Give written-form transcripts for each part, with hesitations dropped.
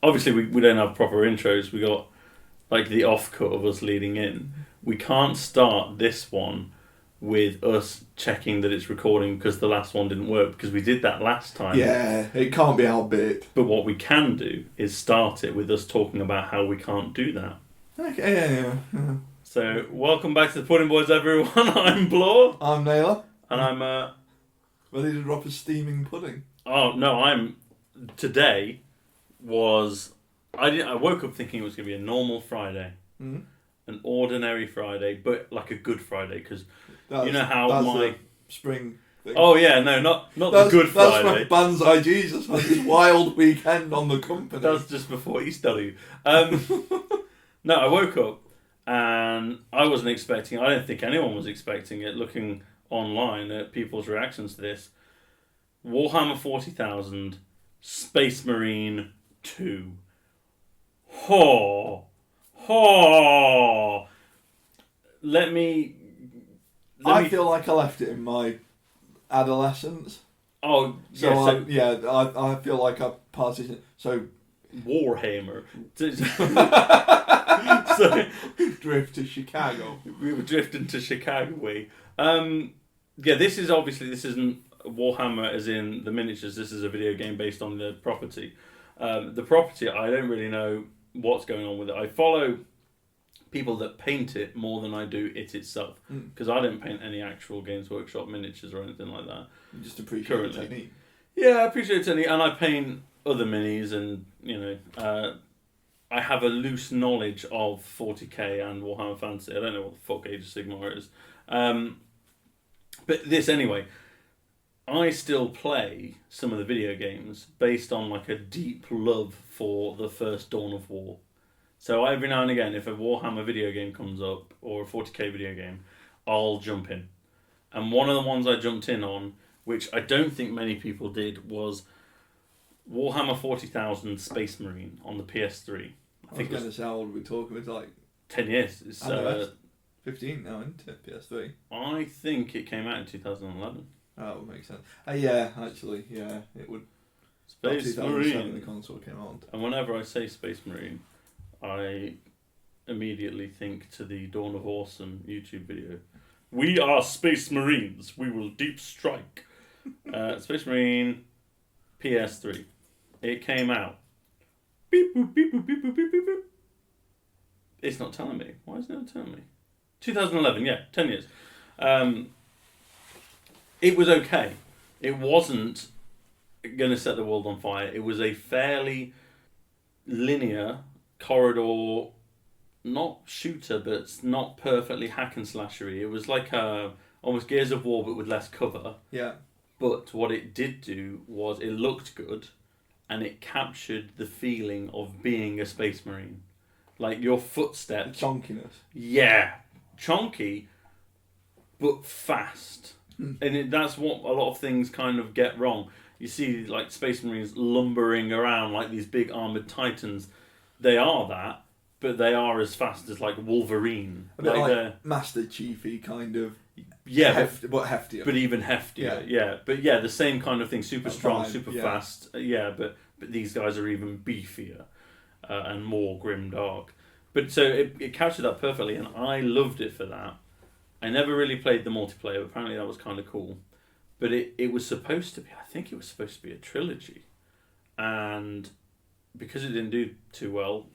obviously we don't have proper intros. We got like the off-cut of us leading in. We can't start this one with us checking that it's recording because the last one didn't work, because we did that last time. Yeah, it can't be our bit. But what we can do is start it with us talking about how we can't do that. Okay, yeah. So, welcome back to the Pudding Boys, everyone. I'm Blore. I'm Naylor. And I'm, ready to drop a steaming pudding. Oh, no, today was... I woke up thinking it was going to be a normal Friday. Mm-hmm. An ordinary Friday, but like a good Friday, because you know how my... spring thing. Oh, yeah, no, not the Good Friday. That's when Banzai Jesus had his wild weekend on the company. That's just before Easter. No, I woke up and I wasn't expecting, I don't think anyone was expecting it, looking online at people's reactions to this. Warhammer 40,000 Space Marine 2. I feel like I left it in my adolescence. Oh, so I feel like I partitioned. So Warhammer. So drift to Chicago. We were drifting to Chicago. This isn't Warhammer as in the miniatures. This is a video game based on the property. The property, I don't really know what's going on with it. I follow people that paint it more than I do it itself, because I don't paint any actual Games Workshop miniatures or anything like that. You just appreciate the technique. Yeah, I appreciate the technique, and I paint other minis, and I have a loose knowledge of 40k and Warhammer Fantasy. I don't know what the fuck Age of Sigmar is, but this anyway. I still play some of the video games based on like a deep love for the first Dawn of War. So every now and again, if a Warhammer video game comes up, or a 40k video game, I'll jump in. And one of the ones I jumped in on, which I don't think many people did, was Warhammer 40,000 Space Marine on the PS3. I was going to say, how old are we talking? It's like 10 years. It's 15 now, isn't it? PS3. I think it came out in 2011. Oh, that would make sense. Yeah, actually, yeah, it would. Space Marine. The console came out. And whenever I say Space Marine, I immediately think to the Dawn of Awesome YouTube video. We are Space Marines. We will deep strike. Space Marine PS3. It came out. Beep boop beep boop beep boop beep boop beep. It's not telling me. Why is it not telling me? 2011. Yeah, 10 years. It was okay. It wasn't going to set the world on fire. It was a fairly linear corridor, not shooter, but not perfectly hack and slashery. It was like almost Gears of War, but with less cover. Yeah. But what it did do was it looked good, and it captured the feeling of being a Space Marine. Like your footsteps. The chonkiness. Yeah. Chonky, but fast. And that's what a lot of things kind of get wrong. You see like Space Marines lumbering around like these big armoured titans. They are that, but they are as fast as like Wolverine. A bit like Master Chiefy kind of. Yeah, but heftier. But even heftier, yeah. But yeah, the same kind of thing. Super strong, super fast. Yeah, but these guys are even beefier and more grimdark. But so it captured that perfectly, and I loved it for that. I never really played the multiplayer, but apparently that was kind of cool. But it was supposed to be, I think it was supposed to be a trilogy. And because it didn't do too well,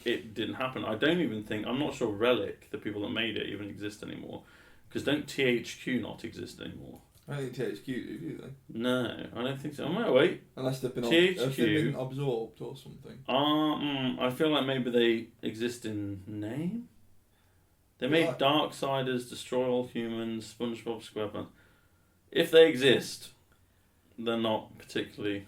it didn't happen. I'm not sure Relic, the people that made it, even exist anymore. Because don't THQ not exist anymore? I don't think THQ do they? No, I don't think so. Oh, wait. Unless they've been, THQ, absorbed or something. I feel like maybe they exist in name? They made Darksiders, Destroy All Humans, SpongeBob SquarePants. If they exist, they're not particularly...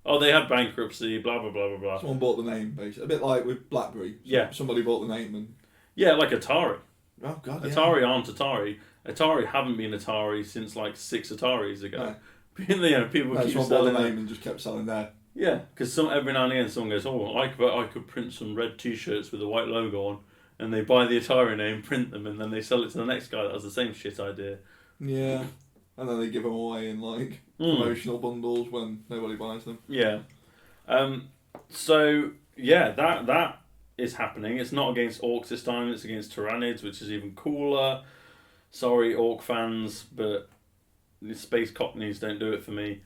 Oh, they had bankruptcy, blah, blah, blah, blah, blah. Someone bought the name, basically. A bit like with BlackBerry. Yeah. Somebody bought the name and... Yeah, like Atari. Oh, God, yeah. Atari aren't Atari. Atari haven't been Atari since like 6 Ataris ago. No. People keep selling... Someone bought the name and just kept selling there. Yeah, because every now and again someone goes, oh, I could print some red T-shirts with a white logo on. And they buy the Atari name, print them, and then they sell it to the next guy that has the same shit idea. Yeah. And then they give them away in, like, promotional bundles when nobody buys them. Yeah. So yeah, that is happening. It's not against orcs this time. It's against tyrannids, which is even cooler. Sorry, orc fans, but the space cockneys don't do it for me.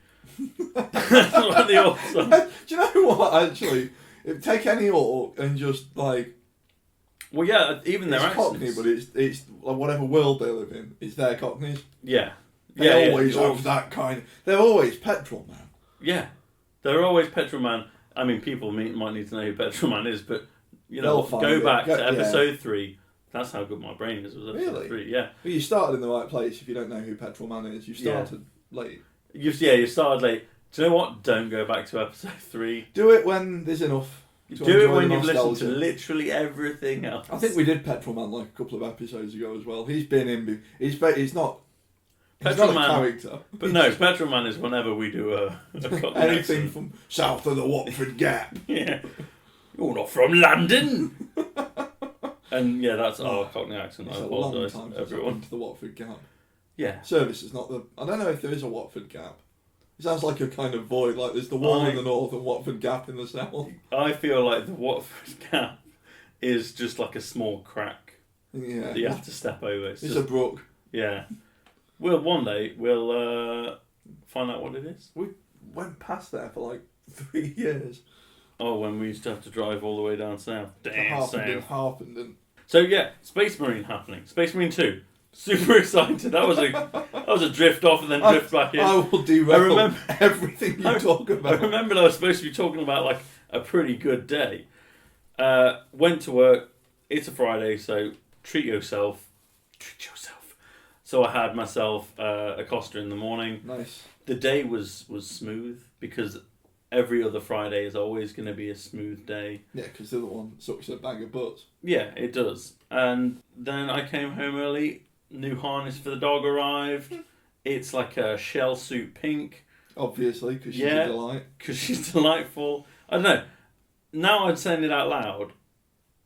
That's what the orcs are. Do you know what? Actually, take any orc and just like. Well, yeah, even their accents. Cockney, but it's like whatever world they live in. It's their cockneys. Yeah. They always have that kind. They're always petrol man. Yeah, they're always petrol man. I mean, people might need to know who petrol man is, but you know, go back to episode 3. That's how good my brain is. Was episode 3? Yeah. But you started in the right place if you don't know who petrol man is. You started late. You started late. Do you know what? Don't go back to episode 3. Do it when there's enough. Do it when you've listened to literally everything else. I think we did Petrol Man like a couple of episodes ago as well. He's been in. He's not. Petrol not Man, a character. But no, Petrol Man is whenever we do a anything from south of the Watford Gap. Yeah. You're not from London. And yeah, that's our Cockney accent. It's I apologise, everyone. To the Watford Gap. Yeah. Service is not the. I don't know if there is a Watford Gap. It sounds like a kind of void, like there's the wall in the north and Watford Gap in the south. I feel like the Watford Gap is just like a small crack that you have to step over. It's a brook. Yeah. One day we'll find out what it is. We went past there for like 3 years. Oh, when we used to have to drive all the way down south. Harpenden. So yeah, Space Marine happening. Space Marine 2. Super excited. That was a drift off and then drift back in. I will derail everything you talk about. I remembered I was supposed to be talking about like a pretty good day. Went to work. It's a Friday, so treat yourself. Treat yourself. So I had myself a Costa in the morning. Nice. The day was smooth because every other Friday is always going to be a smooth day. Yeah, because the other one sucks a bag of butts. Yeah, it does. And then I came home early. New harness for the dog arrived. It's like a shell suit pink. Obviously, because she's a delight. Because she's delightful. I don't know. Now I'm saying it out loud.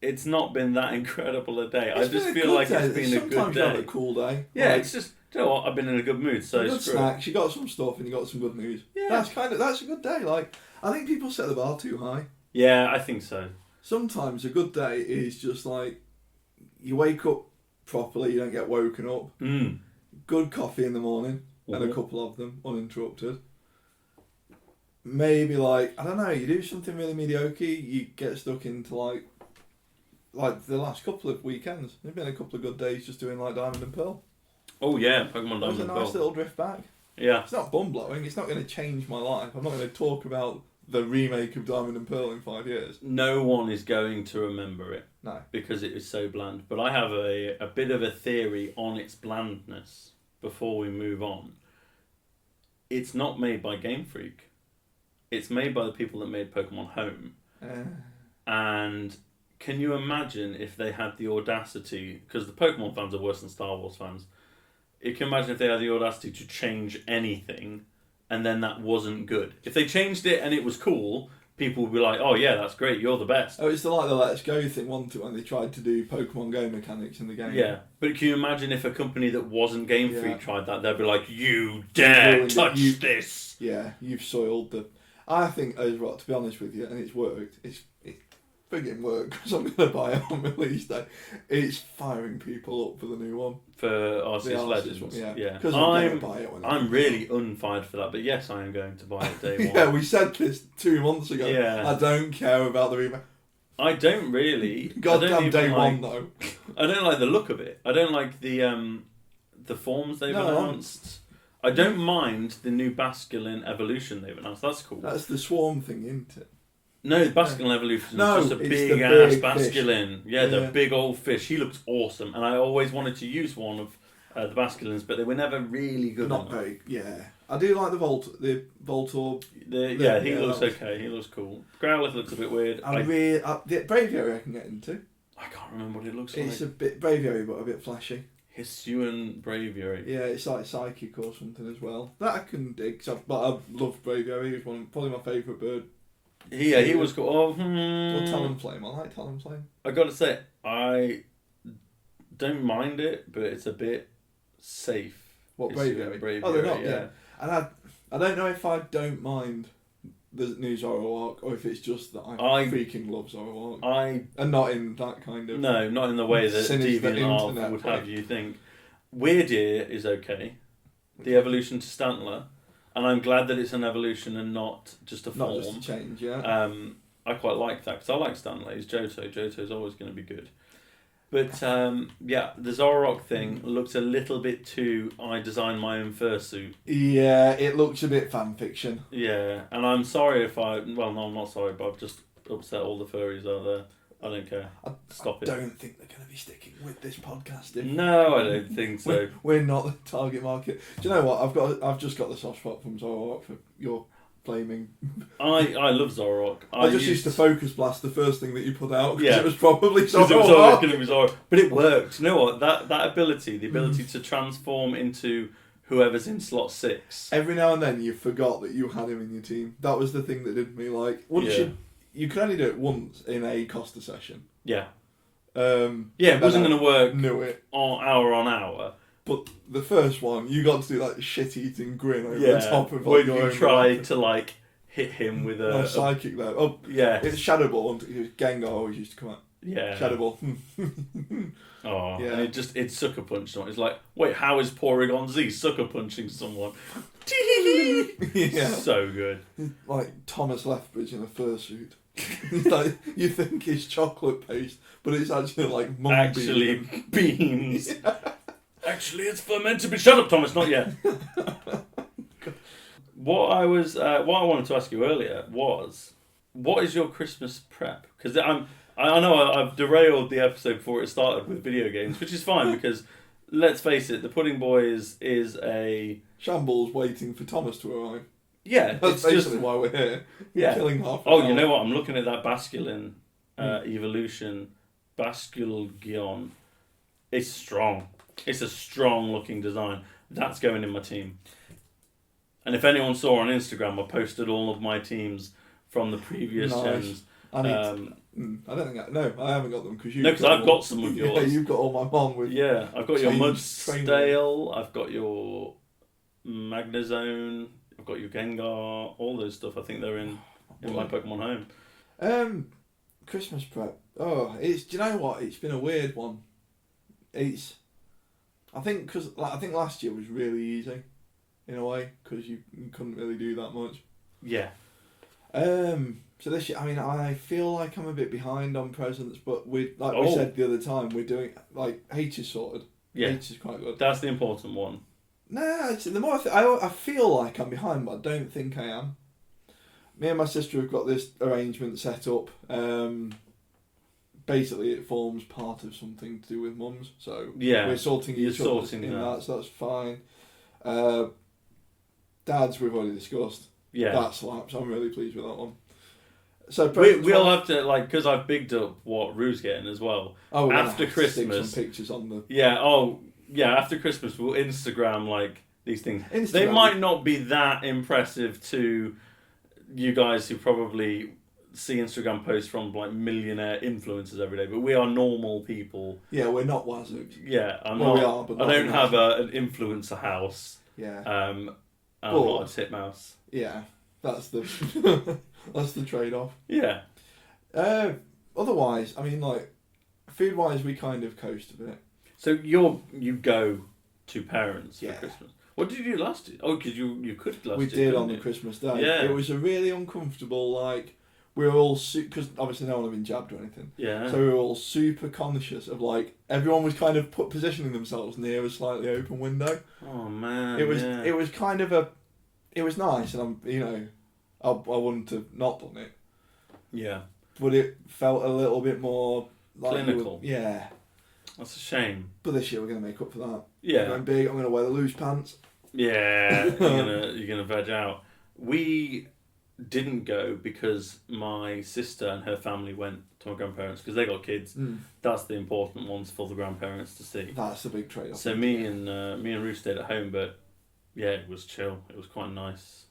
It's not been that incredible a day. I just feel like it's been a good day. Sometimes you have a cool day. Yeah, it's just, you know what? I've been in a good mood. So good snacks. You got some stuff and you got some good news. Yeah, that's a good day. Like I think people set the bar too high. Yeah, I think so. Sometimes a good day is just like you wake up properly, you don't get woken up. Good coffee in the morning, and a couple of them uninterrupted. Maybe like I don't know, you do something really mediocre, you get stuck into like the last couple of weekends. There've been a couple of good days just doing like Diamond and Pearl. Oh yeah, Pokemon Diamond and Pearl. It was a nice little drift back. Yeah. It's not bum blowing. It's not going to change my life. I'm not going to talk about the remake of Diamond and Pearl in 5 years. No one is going to remember it. No. Because it is so bland. But I have a bit of a theory on its blandness before we move on. It's not made by Game Freak. It's made by the people that made Pokemon Home. And can you imagine if they had the audacity, because the Pokemon fans are worse than Star Wars fans, you can imagine if they had the audacity to change anything and then that wasn't good. If they changed it and it was cool, people would be like, oh yeah, that's great, you're the best. Oh, it's like the Let's Go thing, wasn't it, when they tried to do Pokemon Go mechanics in the game? Yeah, but can you imagine if a company that wasn't Game Freak tried that? They'd be like, you dare touch this! Yeah, you've soiled the... I think, as well, to be honest with you, and it's worked, it's friggin' worked, because I'm going to buy it on release day. It's firing people up for the new one. For Arceus Legends? One, yeah. Yeah. Because I'm really unfired for that, but yes, I am going to buy it day one. Yeah, we said this 2 months ago. Yeah. I don't care about the remake. I don't really. Goddamn day one, though. I don't like the look of it. I don't like the forms they've announced. I don't mind the new Basculin evolution they've announced. That's cool. That's the swarm thing, isn't it? No, the Basculin evolution is just a big ass Basculin. Yeah, the big old fish. He looks awesome, and I always wanted to use one of the Basculins, but they were never really good. Not very. Yeah, I do like the Voltorb. He looks okay. He looks cool. Growlithe looks a bit weird. The Braviary I can get into. I can't remember what it looks like. It's a bit Braviary, but a bit flashy. Hisuian Braviary. Yeah, it's like Psychic or something as well. That I can dig. But I love Braviary. He's probably my favourite bird. He was cool. Or Talonflame. I like Talonflame. I got to say, I don't mind it, but it's a bit safe. What, Braviary? Braviary? Oh, they're not. Yeah. And I don't know if I don't mind the new Zorro arc, or if it's just that I freaking love Zorro arc. And not in that kind of... No, not in the way that DeviantArt would have you think. Weird Ear is okay. The evolution to Stantler. And I'm glad that it's an evolution and not just a form. Not just a change, yeah. I quite like that, because I like Stantler. He's Johto. Johto's always going to be good. But, the Zororock thing looks a little bit too, I designed my own fursuit. Yeah, it looks a bit fan fiction. Yeah, and I'm sorry if I'm not sorry, but I've just upset all the furries out there. I don't care. Stop it. I don't think they're going to be sticking with this podcast. No, I don't think so. We're not the target market. Do you know what? I've just got the soft spot from Zororock for your flaming. I love Zororock. I just used to focus blast the first thing that you put out because it was probably Zororock. It was always going to be Zororock, but it worked. You know what? That ability, the ability to transform into whoever's in slot 6. Every now and then you forgot that you had him in your team. That was the thing that did me like. You could only do it once in a Costa session. Yeah. It wasn't going to work. Knew it. Hour on hour. But the first one, you got to do like the shit-eating grin over the top of when you tried to like hit him with a psychic though. Oh yeah, it's Shadow Ball. Gengar always used to come out. Yeah, Shadow Ball. Oh, yeah. And it sucker punched someone. It's like, wait, how is Porygon Z sucker punching someone? Yeah, so good. Like Thomas Lethbridge in a fursuit. Like, you think it's chocolate paste, but it's actually like beans. Yeah. Actually, it's fermented to be. Shut up, Thomas. Not yet. What I wanted to ask you earlier was, what is your Christmas prep? Because I know I've derailed the episode before it started with video games, which is fine because let's face it, the Pudding Boy is a shambles waiting for Thomas to arrive. Yeah, that's basically why we're here. Yeah. Killing half. You know what? I'm looking at that Basculin evolution, Basculgion. It's strong. It's a strong looking design. That's going in my team. And if anyone saw on Instagram, I posted all of my teams from the previous gens. I don't think I haven't got them because I've got some of yours. Yeah, you've got all my mom with. Yeah, I've got your Mudstale. I've got your Magnezone. I've got your Gengar. All those stuff. I think they're in my Pokemon Home. Christmas prep. Do you know what? It's been a weird one. I think last year was really easy, in a way, because you couldn't really do that much. Yeah. So this year, I feel like I'm a bit behind on presents, but we said the other time, we're doing H is sorted. Yeah. H is quite good. That's the important one. Nah, the more I feel like I'm behind, but I don't think I am. Me and my sister have got this arrangement set up. Basically, it forms part of something to do with mums, so we're sorting each other in that, so that's fine. Dad's we've already discussed. Yeah, that slaps. I'm really pleased with that one. So we'll have to because I've bigged up what Rue's getting as well. After Christmas, stick some pictures on the. Yeah. After Christmas, we'll Instagram these things. They might not be that impressive to you guys who probably see Instagram posts from millionaire influencers every day, but we are normal people. Yeah, we're not wazooks. Yeah, we are, but I don't have an influencer house. Yeah. I'm not a titmouse. Yeah, that's the that's the trade-off. Yeah. Otherwise, food-wise, we kind of coast a bit. So you go to parents for Christmas. What did you do last year? Oh, because you could last year. We did on the Christmas day. Yeah. It was a really uncomfortable, we were all because obviously no one had been jabbed or anything. Yeah. So we were all super conscious of everyone was kind of positioning themselves near a slightly open window. Oh man. It was kind of it was nice, and I wouldn't have not done it. Yeah. But it felt a little bit more clinical. Yeah. That's a shame. But this year we're going to make up for that. Yeah. I'm going big. I'm going to wear the loose pants. Yeah. you're gonna veg out. We didn't go because my sister and her family went to my grandparents because they got kids. That's the important ones for the grandparents to see. That's the big trade-off. So me and Ruth stayed at home, but it was chill. It was quite a nice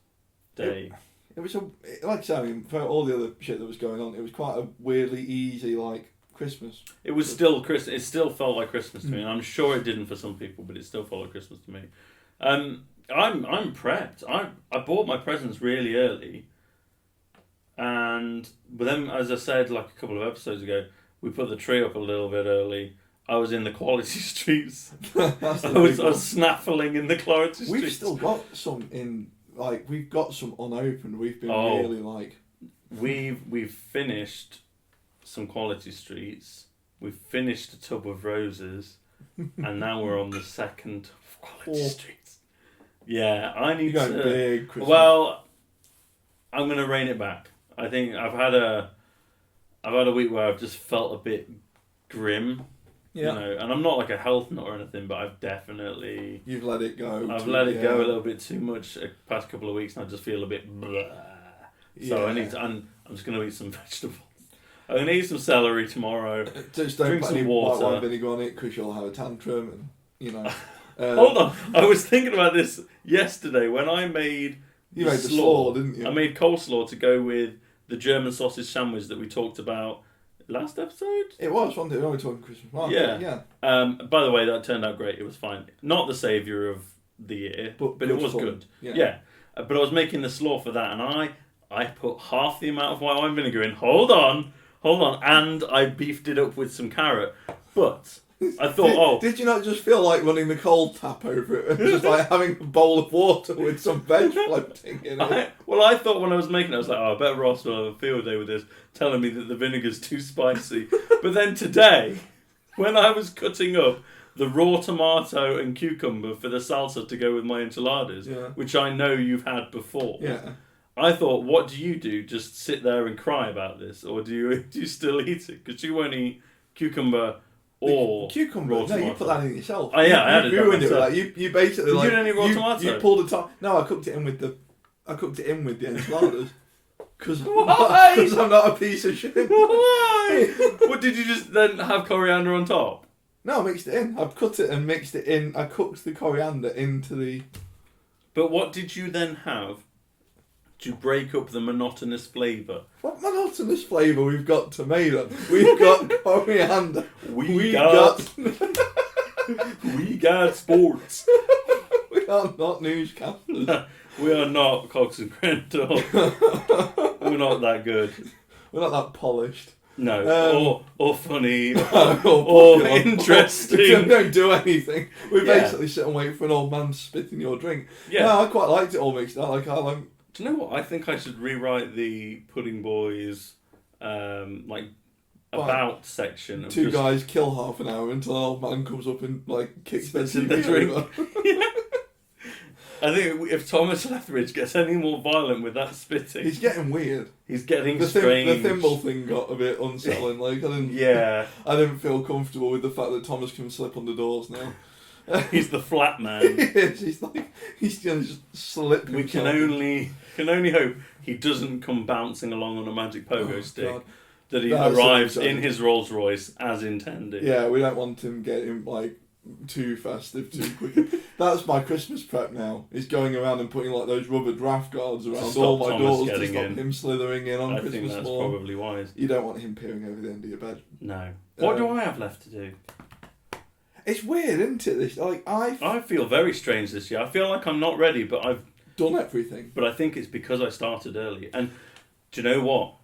day. It was like I said, for all the other shit that was going on, it was quite a weirdly easy Christmas. It was still Christmas. It still felt like Christmas to me, and I'm sure it didn't for some people, but it still felt like Christmas to me. I'm prepped. I bought my presents really early. But then, as I said, like a couple of episodes ago, we put the tree up a little bit early. I was in the quality streets. I was snaffling in the quality streets. We've still got some in, like, we've got some unopened. We've been really, like... We've finished some quality streets. We've finished a tub of roses. And now we're on the second quality streets. Yeah, I need to... big Christmas. Well, I'm going to rein it back. I think I've had a week where I've just felt a bit grim. Yeah. You know, and I'm not like a health nut or anything, but I've definitely... You've let it go. I've let it go a little bit too much the past couple of weeks, and I just feel a bit blah. So I need to... I'm just going to eat some vegetables. I'm going to eat some celery tomorrow. Just don't drink put some any water. white wine vinegar on it, because you'll have a tantrum, and, you know... Hold on. I was thinking about this yesterday when I made... You made the slaw, didn't you? I made coleslaw to go with the German sausage sandwich that we talked about last episode? It was, wasn't it? We were talking Christmas market. Yeah. By the way, that turned out great. It was fine. Not the saviour of the year, but it was good. Yeah. But I was making the slaw for that, and I put half the amount of white wine vinegar in. Hold on. And I beefed it up with some carrot. But I thought, Did you not just feel like running the cold tap over it? And just like having a bowl of water with some veg floating in it? I thought when I was making it, I was like, I bet Ross will have a field day with this, telling me that the vinegar's too spicy. But then today, when I was cutting up the raw tomato and cucumber for the salsa to go with my enchiladas, which I know you've had before, I thought, what do you do? Just sit there and cry about this? Or do you still eat it? Because you won't eat cucumber... Or cucumber. No, you put that in yourself. Oh yeah, I had it. Ruined it. Like, you basically you like did any raw tomato? You pulled the top. No, I cooked it in with the enchiladas. Because I'm not a piece of shit. Why? What did you just then have coriander on top? No, I mixed it in. I've cut it and mixed it in. I cooked the coriander into the. But what did you then have to break up the monotonous flavour? What monotonous flavour? We've got tomato. We've got coriander. We got sports. We are not newscasters. We are not Cox and Crendor. We're not that good. We're not that polished. No, or funny, or interesting. We don't do anything. We basically sit and wait for an old man to spit in your drink. Yeah, no, I quite liked it all mixed up. Do you know what? I think I should rewrite the Pudding Boys, about section. Two guys kill half an hour until an old man comes up and kicks their in the drink. Yeah. I think if Thomas Lethbridge gets any more violent with that spitting, he's getting weird. He's getting strange. The thimble thing got a bit unsettling. I didn't feel comfortable with the fact that Thomas can slip on the doors now. He's the flat man. He's gonna just slip. We can only hope he doesn't come bouncing along on a magic pogo stick. God. That he arrives in his Rolls Royce as intended. Yeah, we don't want him getting too festive too quickly. That's my Christmas prep now. He's going around and putting those rubber draft guards around all my doors to stop him slithering in on Christmas morning. I think that's probably wise. You don't want him peering over the end of your bed. No. What do I have left to do? It's weird, isn't it? I feel very strange this year. I feel like I'm not ready, but I've done everything. But I think it's because I started early. And do you know what?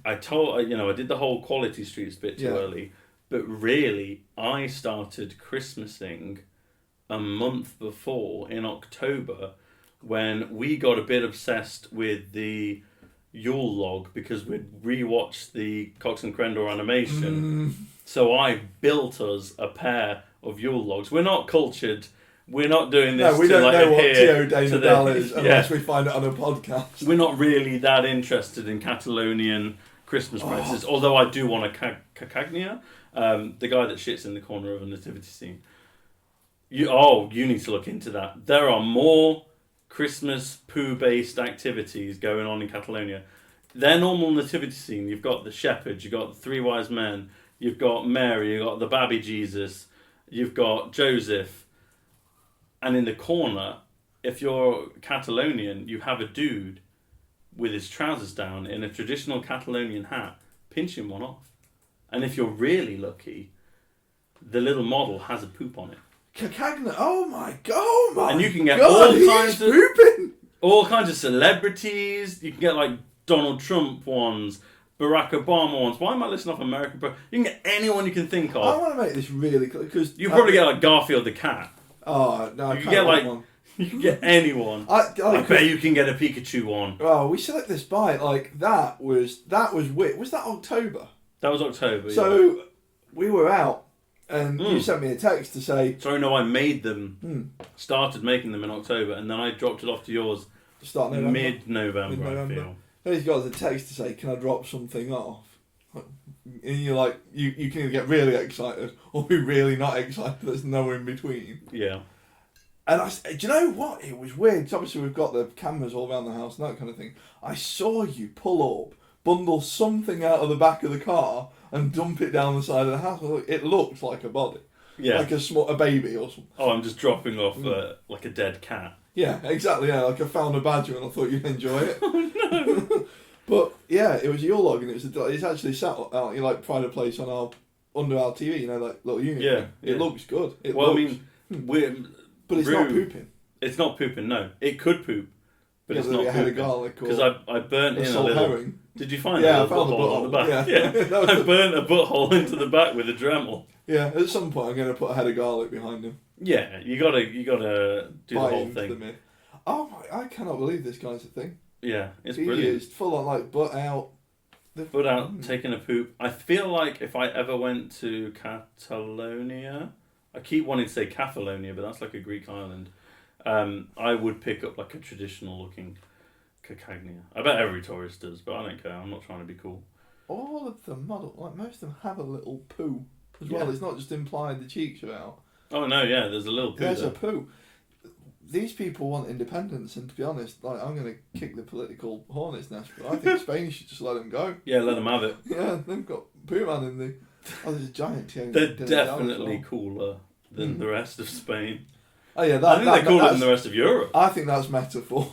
I did the whole quality streets bit too early. But really, I started Christmasing a month before, in October, when we got a bit obsessed with the Yule log because we'd rewatched the Cox and Crendor animation. So I built us a pair of Yule logs. We're not cultured. We're not doing this. No, we don't know what Tio de Nadal is unless we find it on a podcast. We're not really that interested in Catalonian Christmas presents, although I do want a cacagna. The guy that shits in the corner of a nativity scene. You need to look into that. There are more Christmas poo-based activities going on in Catalonia. Their normal nativity scene, you've got the shepherds, you've got the three wise men, you've got Mary, you've got the baby Jesus, you've got Joseph, and in the corner, if you're Catalonian, you have a dude with his trousers down in a traditional Catalonian hat, pinching one off. And if you're really lucky, the little model has a poop on it. Cacagna, oh my god! And you can get all kinds of celebrities. You can get Donald Trump ones, Barack Obama ones. Why am I listing off American? You can get anyone you can think of. I want to make this really clear because you probably get like Garfield the cat. Oh no, I you can't get like one. You can get anyone. I bet you can get a Pikachu one. Oh, we select this by like that was weird. Was that October? That was October. So we were out, and you sent me a text to say. Sorry, no, I made them. Started making them in October, and then I dropped it off to yours. Start November. Mid-November. I feel. Then he's got a text to say, "Can I drop something off?" And you're like, you can either get really excited or be really not excited. There's no in between. Yeah. And I said, do you know what? It was weird. So obviously we've got the cameras all around the house and that kind of thing. I saw you pull up, bundle something out of the back of the car and dump it down the side of the house. It looked like a body. Yeah. Like a baby or something. Oh, I'm just dropping off like a dead cat. Yeah, exactly. Yeah, like I found a badger and I thought you'd enjoy it. Oh, no. But yeah, it was your log and it's actually sat out, pride of place on under our TV, like little unit. Yeah. It looks good. But it's not pooping. It's not pooping, no. It could poop, but it's not pooping. Head of garlic because I burnt in a little... Herring. Did you find I found the butthole on the back? Yeah. I burnt a butthole into the back with a Dremel. Yeah, at some point I'm going to put a head of garlic behind him. Yeah, you gotta do the whole thing. Oh my, I cannot believe this guy's a thing. Yeah, it's brilliant. Is full on butt out. Taking a poop. I feel like if I ever went to Catalonia, I keep wanting to say Catalonia, but that's like a Greek island. I would pick up like a traditional looking cacagna. I bet every tourist does, but I don't care. I'm not trying to be cool. All of them most of them have a little poo as well. It's not just implied the cheeks are out. Oh no, yeah, there's a little poo. There's a poo. These people want independence, and to be honest, I'm going to kick the political hornet's nest, but I think Spain should just let them go. Yeah, let them have it. Yeah, they've got Poo Man in the... Oh, there's a giant tear. They're definitely cooler than the rest of Spain. Oh yeah, I think they're cooler than the rest of Europe. I think that's metaphor.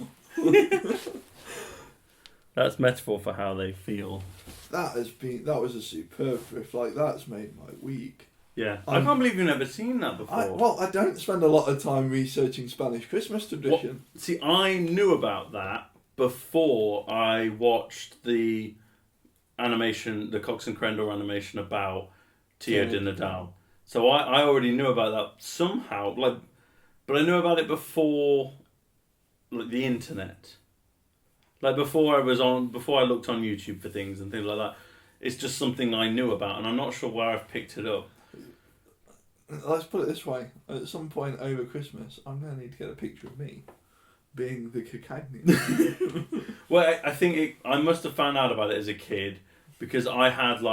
That's metaphor for how they feel. That was a superb riff. That's made my week. Yeah, I can't believe you've never seen that before. I don't spend a lot of time researching Spanish Christmas tradition. See, I knew about that before I watched the animation, the Cox and Crendor animation about Tio de Nadal. So I already knew about that somehow, but I knew about it before the internet. Before I looked on YouTube for things and things like that. It's just something I knew about, and I'm not sure where I've picked it up. Let's put it this way. At some point over Christmas, I'm going to need to get a picture of me being the cacagna. Well, I think I must have found out about it as a kid, because I had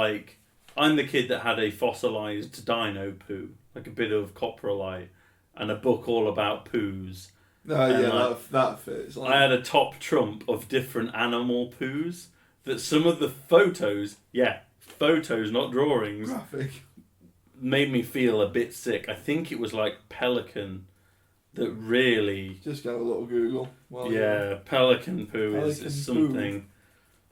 I'm the kid that had a fossilised dino poo, like a bit of coprolite, and a book all about poos. That fits. I had a top trump of different animal poos that some of the photos, not drawings, graphic, made me feel a bit sick. I think it was pelican that really... Just go a little Google. Pelican poo is something. Poo.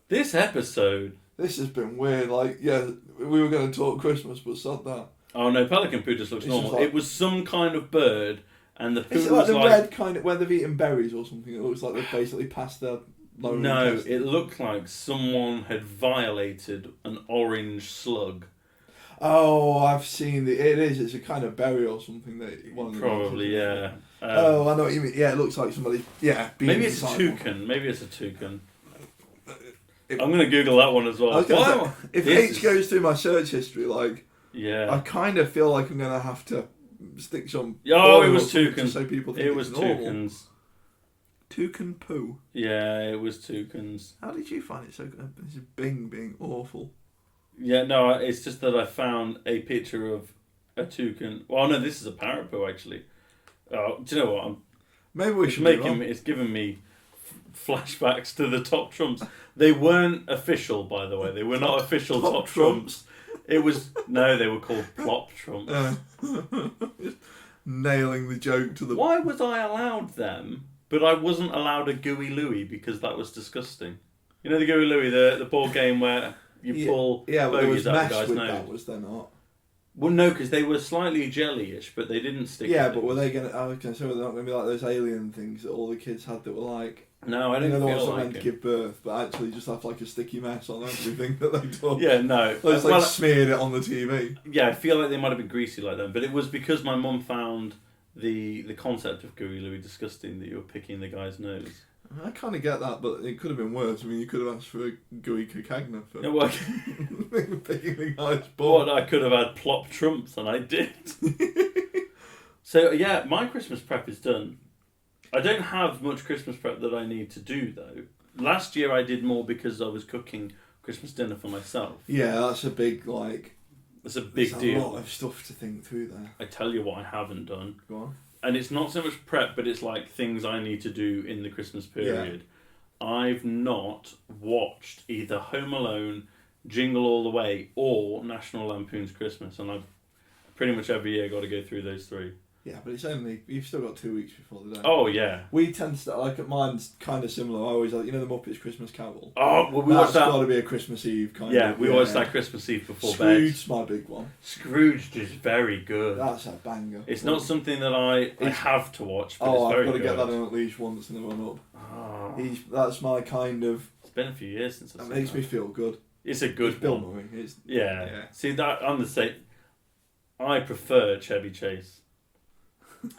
This episode... This has been weird. We were going to talk Christmas, but sod that. Oh no, pelican poo just looks normal. It was some kind of bird, and the poo was like... the red kind of... where they've eaten berries or something. It looks like they've basically passed their... No, it looked like someone had violated an orange slug. Oh, I've seen it is. It's a kind of berry or something that... Probably, yeah. I know what you mean. Yeah, it looks like somebody... Yeah. Maybe it's a toucan. I'm going to Google that one as well. If H goes through my search history, I kind of feel like I'm going to have to stick some... Oh, it was toucans. So people think it was toucans. Toucan poo. Yeah, it was toucans. How did you find it so good? This is Bing being awful. Yeah, no, it's just that I found a picture of a toucan. Well, no, this is a parrot poo, actually. Do you know what? Maybe we should It's giving me flashbacks to the top trumps. They weren't official, by the way. They were not official top trumps. It was... No, they were called plop trumps. Nailing the joke to the... Why was I allowed them... But I wasn't allowed a Gooey Louie because that was disgusting. You know the Gooey Louie, the board game where you pull bogies out of the guy's nose? That, was there not? Well, no, because they were slightly jelly-ish, but they didn't stick. Yeah, but were they going to... I was going to say, were they not going to be like those alien things that all the kids had that were No, I didn't the feel ones that like meant to it. give birth, but actually just have like a sticky mess on everything that they do. Yeah, no. They just smeared it on the TV. Yeah, I feel like they might have been greasy like that, but it was because my mum found the concept of gooey Louis disgusting that you were picking the guy's nose. I kind of get that, but it could have been worse. I mean, you could have asked for a gooey cacagna for picking the guy's butt. I could have had plop trumps, and I did. So, yeah, my Christmas prep is done. I don't have much Christmas prep that I need to do, though. Last year I did more because I was cooking Christmas dinner for myself. Yeah, that's a big, It's a big deal. There's a lot of stuff to think through there. I tell you what I haven't done. Go on. And it's not so much prep, but it's like things I need to do in the Christmas period. Yeah. I've not watched either Home Alone, Jingle All the Way, or National Lampoon's Christmas, and I've pretty much every year got to go through those three. Yeah, but you've still got 2 weeks before the day. Oh, yeah. We tend to, mine's kind of similar. I always the Muppets Christmas Carol. Oh, well, we watched that. That's got to be a Christmas Eve kind of. Yeah, we watched that Christmas Eve before Scrooge's my big one. Scrooged is very good. That's a banger. It's not something that I have to watch, but it's very good. I've got to get that in at least once in the run up. Oh. That's my kind of... It's been a few years since I've seen that. It makes me feel good. It's a good Bill one. Murray. Yeah. See, that I'm the same. I prefer Chevy Chase.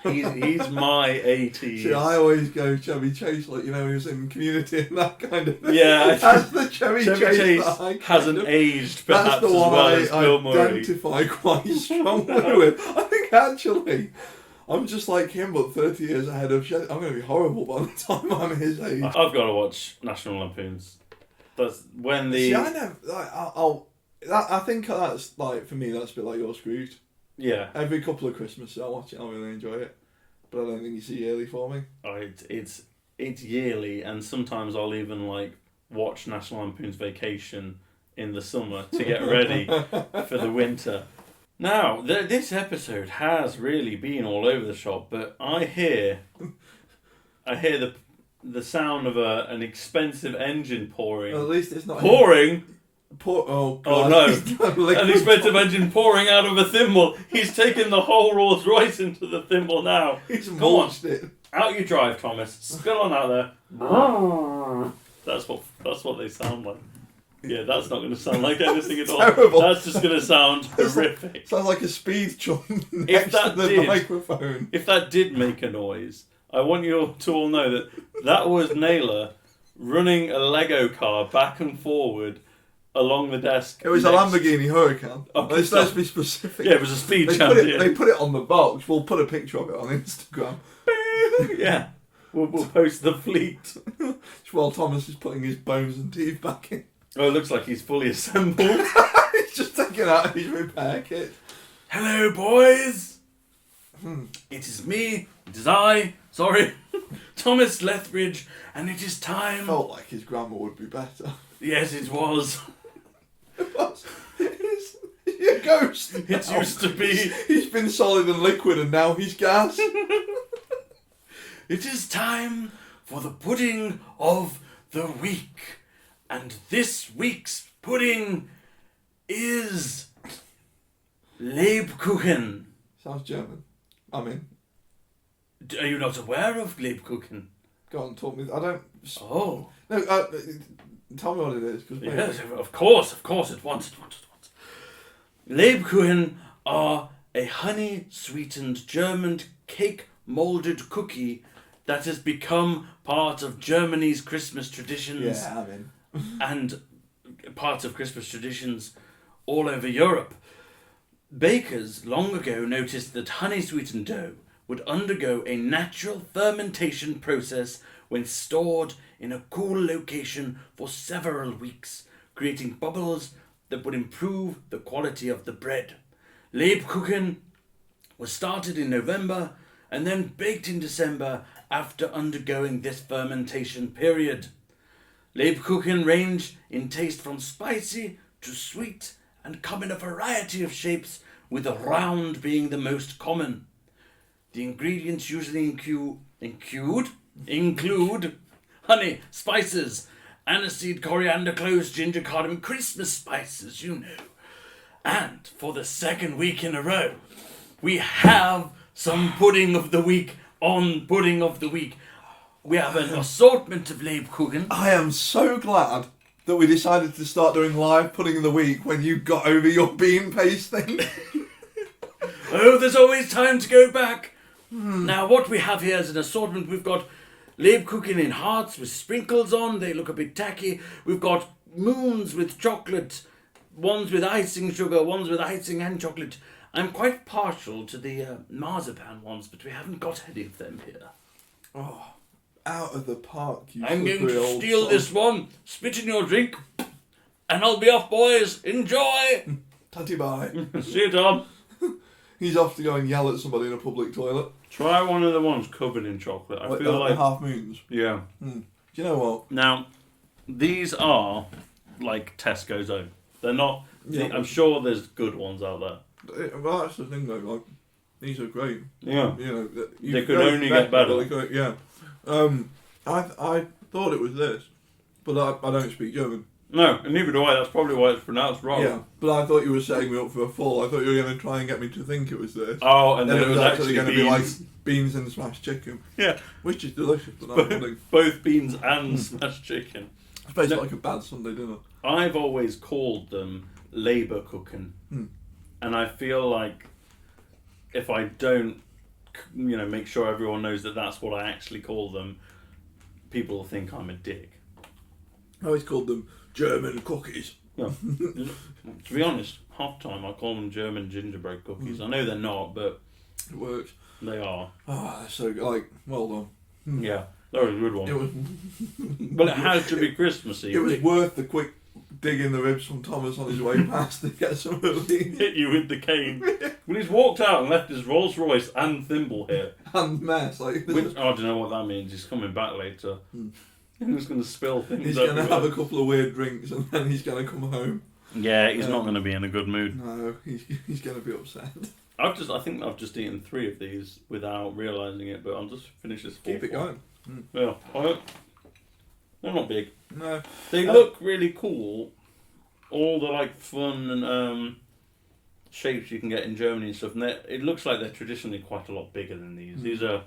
He's my 80s. See, I always go Chevy Chase, he was in Community and that kind of thing. Yeah, that's the Chevy Chase hasn't aged perhaps that's the as one well as Bill Murray. I identify quite strongly with. I think actually, I'm just like him, but 30 years ahead of Chevy. I'm going to be horrible by the time I'm his age. I've got to watch National Lampoons. That's when the... See, I know. I think that's for me. That's a bit like your Scrooge. Yeah. Every couple of Christmases I watch it, I really enjoy it. But I don't think it's yearly for me. It's yearly, and sometimes I'll even watch National Lampoon's Vacation in the summer to get ready for the winter. Now, this episode has really been all over the shop, but I hear the sound of an expensive engine pouring. Well, at least it's not pouring. Oh no! An expensive engine pouring out of a thimble. He's taken the whole Rolls Royce into the thimble now. He's launched it. Out you drive, Thomas. Spill on out there. That's what they sound like. Yeah, that's not going to sound like anything at all. Terrible. That's just going to sound horrific. Sounds like a speed chump next to the microphone. If that did make a noise, I want you to all know that was Naylor running a Lego car back and forward along the desk. It was a Lamborghini Huracan. Okay, let's be specific. Yeah, it was a speed champion. They put it on the box. We'll put a picture of it on Instagram. Yeah. We'll post the fleet. While Thomas is putting his bones and teeth back in. Oh, it looks like he's fully assembled. He's just taking out his repair kit. Hello, boys. It is me. It is I. Sorry. Thomas Lethbridge. And it is time. Felt like his grammar would be better. Yes, it was. He's a ghost. It used to be. He's been solid and liquid and now he's gas. It is time for the pudding of the week. And this week's pudding is lebkuchen. Sounds German. I'm in. Are you not aware of lebkuchen? Go on, talk me. I don't... Oh. No, tell me what it is. Yes, of course, at once. Lebkuchen are a honey-sweetened German cake-moulded cookie that has become part of Germany's Christmas traditions. Yeah, I'm in. And part of Christmas traditions all over Europe. Bakers long ago noticed that honey-sweetened dough would undergo a natural fermentation process when stored in a cool location for several weeks, creating bubbles that would improve the quality of the bread. Lebkuchen was started in November and then baked in December after undergoing this fermentation period. Lebkuchen range in taste from spicy to sweet and come in a variety of shapes, with a round being the most common. The ingredients usually include honey, spices, aniseed, coriander, cloves, ginger, cardamom, Christmas spices, you know. And for the second week in a row, we have some pudding of the week on Pudding of the Week. We have an assortment of lebkuchen. I am so glad that we decided to start doing live pudding of the week when you got over your bean paste thing. Oh, there's always time to go back. Now, what we have here is an assortment. We've got lebkuchen in hearts with sprinkles on. They look a bit tacky. We've got moons with chocolate. Ones with icing sugar, ones with icing and chocolate. I'm quite partial to the marzipan ones, but we haven't got any of them here. Oh, out of the park, you I'm going to steal this one, spit in your drink, and I'll be off, boys. Enjoy! Tatty bye. See you, Tom. He's off to go and yell at somebody in a public toilet. Try one of the ones covered in chocolate. I feel like... Half Moons? Yeah. Do you know what? Now, these are like Tesco's own. They're not... Yeah, I'm sure there's good ones out there. Well, that's the thing though, like, these are great. Yeah. You know, they could only get better. Yeah. I thought it was this, but I don't speak German. No, and neither do I. That's probably why it's pronounced wrong. Yeah, but I thought you were setting me up for a fall. I thought you were going to try and get me to think it was this. Oh, and then it was actually going to be like beans and smashed chicken. Yeah. Which is delicious, but not pudding. Both beans and smashed chicken. It's basically like a bad Sunday dinner. I've always called them lebkuchen. And I feel like if I don't, make sure everyone knows that that's what I actually call them, people will think I'm a dick. I always called them German cookies. Yeah. To be honest, half the time I call them German gingerbread cookies. I know they're not, but it works. They are. Oh, they're so good. Well done. Yeah, they're a good one. It was but it has to be Christmassy. It was worth the quick dig in the ribs from Thomas on his way past to get some early. Hit you with the cane. Well, he's walked out and left his Rolls Royce and thimble here. And mess. I don't know what that means. He's coming back later. He's going to spill things. He's going to have a couple of weird drinks and then he's going to come home. Yeah, he's not going to be in a good mood. No, he's going to be upset. I think I've just eaten 3 of these without realising it, but I'll just finish this. Keep it going. Yeah, they're not big. No, they look really cool. All the fun and shapes you can get in Germany and stuff, and it looks like they're traditionally quite a lot bigger than these. These are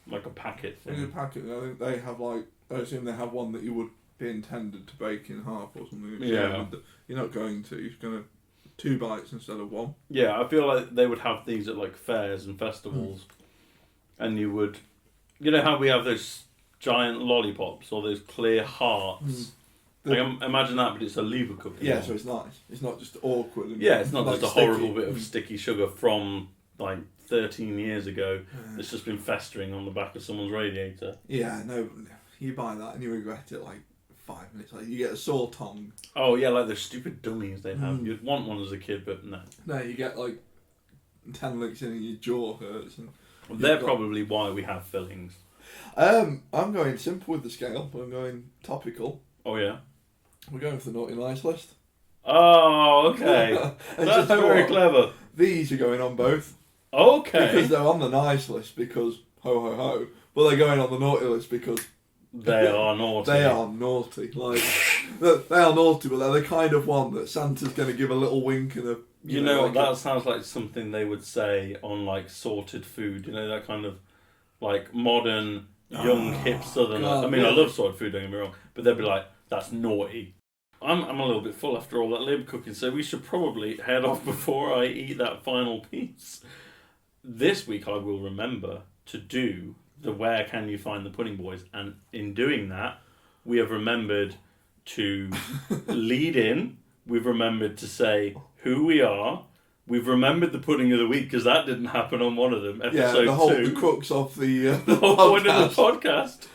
like a packet thing. In a packet, I think they have I assume they have one that you would be intended to break in half or something. Yeah. You're not going to. You're going to 2 bites instead of 1. Yeah, I feel like they would have these at fairs and festivals, and you would, how we have those giant lollipops or those clear hearts. Imagine that, but it's a lebkuchen. Yeah, so it's nice. It's not just awkward. And it's not just a sticky. horrible bit of sticky sugar from 13 years ago that's just been festering on the back of someone's radiator. Yeah, no, you buy that and you regret it 5 minutes later. You get a sore tongue. Oh yeah, like those stupid dummies they'd have. You'd want one as a kid, but no. No, you get 10 licks in and your jaw hurts. And they're probably why we have fillings. I'm going simple with the scale, but I'm going topical. Oh yeah? We're going for the naughty nice list. Oh, okay. That's very clever. These are going on both. Okay. Because they're on the nice list because ho ho ho, but they're going on the naughty list because they are naughty. They are naughty. They are naughty, but they're the kind of one that Santa's going to give a little wink and a... You know that sounds like something they would say on sorted food. That kind of modern, young, hip southerner. God, I mean, I love sorted food, don't get me wrong, but they'd be like, that's naughty. I'm a little bit full after all that lebkuchen, so we should probably head off before I eat that final piece. This week I will remember to do the Where Can You Find the Pudding Boys, and in doing that, we have remembered to lead in, we've remembered to say who we are, we've remembered the pudding of the week, because that didn't happen on one of them, episode 2. The crux of the whole point of the podcast.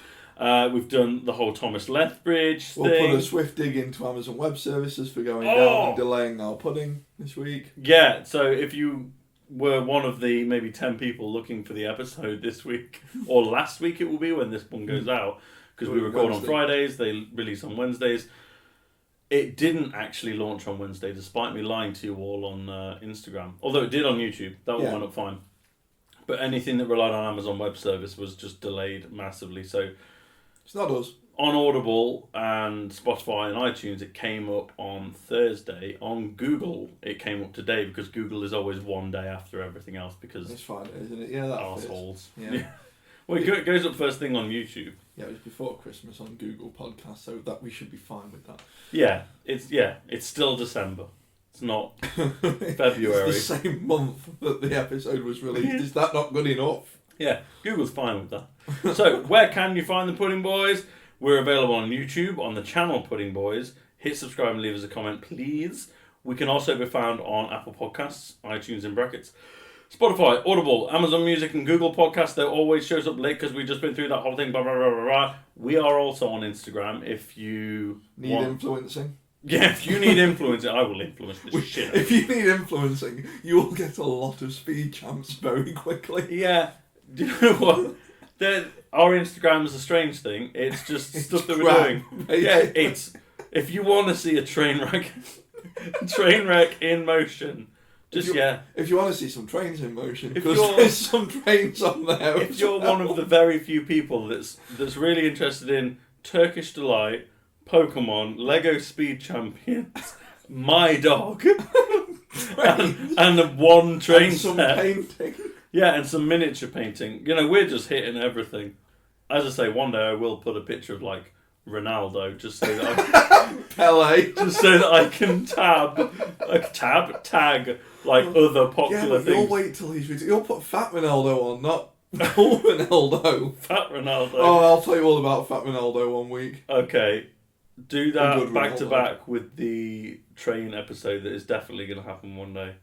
We've done the whole Thomas Lethbridge thing. We'll put a swift dig into Amazon Web Services for going down and delaying our pudding this week. Yeah, so if you were one of the maybe 10 people looking for the episode this week, or last week it will be when this one goes out, because we record on Fridays, they release on Wednesdays. It didn't actually launch on Wednesday, despite me lying to you all on Instagram. Although it did on YouTube. That one went up fine. But anything that relied on Amazon Web Service was just delayed massively, so... It's not us. On Audible and Spotify and iTunes, it came up on Thursday. On Google, it came up today because Google is always one day after everything else because... It's Friday, isn't it? Yeah, that arseholes. Yeah. Well, it goes up first thing on YouTube. Yeah, it was before Christmas on Google Podcasts, so that we should be fine with that. Yeah, it's still December. It's not February. It's the same month that the episode was released. Is that not good enough? Yeah, Google's fine with that. So, where can you find the Pudding Boys? We're available on YouTube, on the channel Pudding Boys. Hit subscribe and leave us a comment, please. We can also be found on Apple Podcasts, iTunes in brackets, Spotify, Audible, Amazon Music, and Google Podcasts. They always shows up late because we've just been through that whole thing, blah, blah, blah, blah, blah. We are also on Instagram if you need influencing. Yeah, if you need influencing, I will influence this shit. If you need influencing, you will get a lot of speed champs very quickly. Yeah. Do you know what? Our Instagram is a strange thing. It's just stuff that we're doing. Yeah, it's... If you want to see a train wreck in motion, if you want to see some trains in motion, because there's some trains on there. If you're one of the very few people that's really interested in Turkish Delight, Pokemon, Lego Speed Champions, My Dog, and one train and some set. Painting. Yeah, and some miniature painting. You know, we're just hitting everything. As I say, one day I will put a picture of like Ronaldo just so that Pele, just so that I can tag like other popular things. You'll wait till you'll put Fat Ronaldo on, not old Ronaldo. Fat Ronaldo. Oh, I'll tell you all about Fat Ronaldo one week. Okay. Do that back to back with the train episode that is definitely going to happen one day.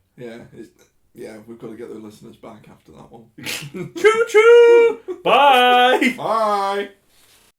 Yeah, we've got to get the listeners back after that one. Choo choo! Bye! Bye!